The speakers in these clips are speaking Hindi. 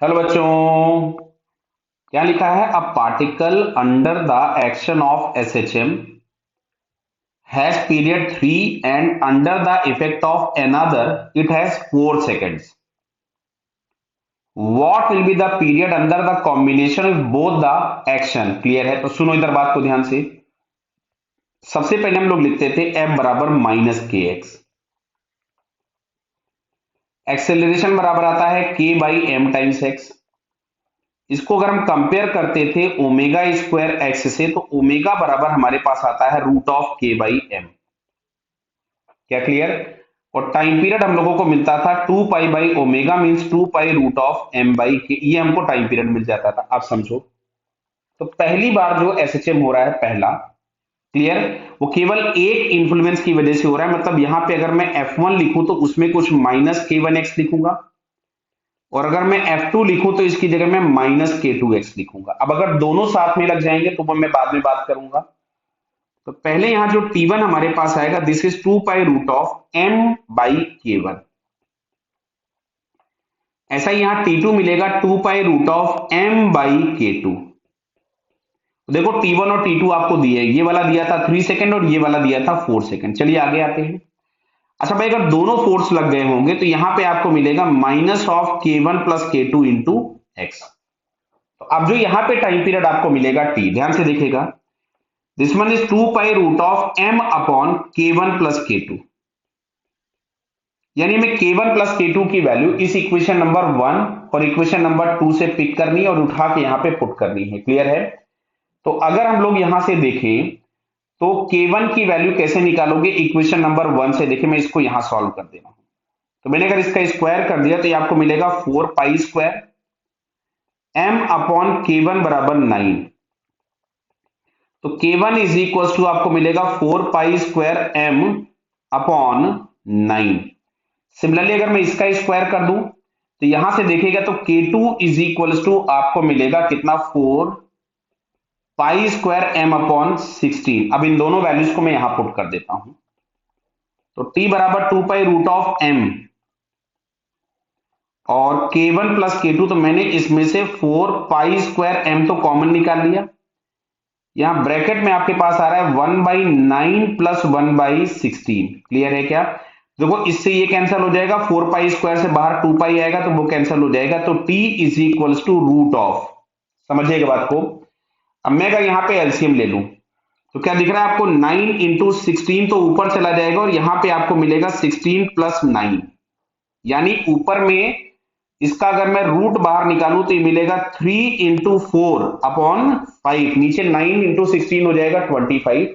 हेलो बच्चों, क्या लिखा है? A particle under the action of SHM has period 3 and under the effect of another it has 4 seconds. What will be the period under the combination of both the action? Clear है? तो सुनो इधर बात को ध्यान से। सबसे पहले हम लोग लिखते थे F बराबर माइनस के एक्स। एक्सेलरेशन बराबर आता है k by m times x. इसको अगर हम कंपेयर करते थे ओमेगा स्क्वायर एक्स से, तो ओमेगा बराबर हमारे पास आता है root of k by m. क्या क्लियर? और टाइम पीरियड हम लोगों को मिलता था 2 pi by omega means 2 pi root of m by k, ये हमको टाइम पीरियड मिल जाता था। आप समझो, तो पहली बार जो एसएचएम हो रहा है पहला, क्लियर, वो केवल एक इन्फ्लुएंस की वजह से हो रहा है। मतलब यहां पे अगर मैं F1 लिखूं तो उसमें कुछ माइनस k1x लिखूंगा, और अगर मैं F2 लिखूं तो इसकी जगह मैं माइनस k2x लिखूंगा। अब अगर दोनों साथ में लग जाएंगे तो वो मैं बाद में बात करूंगा। तो पहले यहां जो T1 हमारे पास आएगा, this is 2 pi root of m by k1। ऐसा ही यहां T2 मिलेगा 2 pi root of m by k2। देखो T1 और T2 आपको दिए, ये वाला दिया था 3 सेकंड और ये वाला दिया था 4 सेकंड। चलिए आगे आते हैं। अच्छा भाई, अगर दोनों फोर्स लग गए होंगे तो यहां पे आपको मिलेगा minus of k1 plus k2 into x. तो अब जो यहां पे टाइम पीरियड आपको मिलेगा t, ध्यान से देखिएगा, this one is 2 pi root of m upon k1 plus k2। यानी हमें k1 प्लस k2 की वैल्यू इस इक्वेशन नंबर 1 और इक्वेशन नंबर 2 से पिक करनी है और उठा के यहां पे पुट करनी है। क्लियर है? तो अगर हम लोग यहां से देखें तो k1 की वैल्यू कैसे निकालोगे? इक्वेशन नंबर 1 से। देखिए मैं इसको यहां सॉल्व कर दे रहा हूं, तो मैंने अगर इसका स्क्वायर कर दिया तो ये आपको मिलेगा 4 pi square m upon k1 बराबर 9। तो k1 इज इक्वल टू आपको मिलेगा 4 pi square m upon 9। Similarly अगर मैं इसका स्क्वायर कर दूं तो यहां से देखिएगा तो k2 इज इक्वल टू आपको मिलेगा कितना? 4 पाई स्क्वायर m अपॉन 16। अब इन दोनों वैल्यूज को मैं यहां पुट कर देता हूं, तो t बराबर 2 पाई रूट ऑफ m और k1 प्लस k2, तो मैंने इसमें से 4 पाई स्क्वायर m तो कॉमन निकाल लिया। यहां ब्रैकेट में आपके पास आ रहा है 1 बाई 9 प्लस 1 बाई 16। क्लियर है क्या? देखो इससे ये कैंसिल हो जाएगा, 4 पाई स्क्वायर से बाहर 2 पाई आएगा तो वो कैंसिल हो जाएगा। तो t is equal to root of, समझिएगा बात को। अब मैं अगर यहाँ पे एलसीएम ले लूं तो क्या दिख रहा है आपको? 9 इंटू 16 तो ऊपर चला जाएगा और यहां पे आपको मिलेगा 16 प्लस 9। यानी ऊपर में इसका अगर मैं रूट बाहर निकालूं तो ये मिलेगा 3 इंटू 4 अपॉन 5। नीचे 9 इंटू 16 हो जाएगा 25।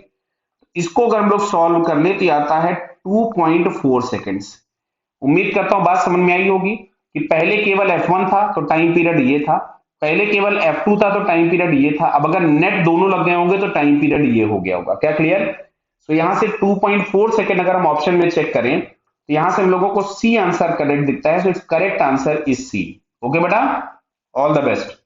इसको अगर हम लोग सॉल्व कर ले तो आता है 2.4 सेकेंड्स। उम्मीद करता हूं बात समझ में आई होगी कि पहले केवल F1 था तो टाइम पीरियड ये था, पहले केवल F2 था तो टाइम पीरियड ये था। अब अगर नेट दोनों लग गए होंगे तो टाइम पीरियड ये हो गया होगा। क्या क्लियर? तो यहां से 2.4 सेकेंड अगर हम ऑप्शन में चेक करें तो यहां से हम लोगों को सी आंसर करेक्ट दिखता है। So it's correct answer is C. Okay बेटा, ऑल द बेस्ट।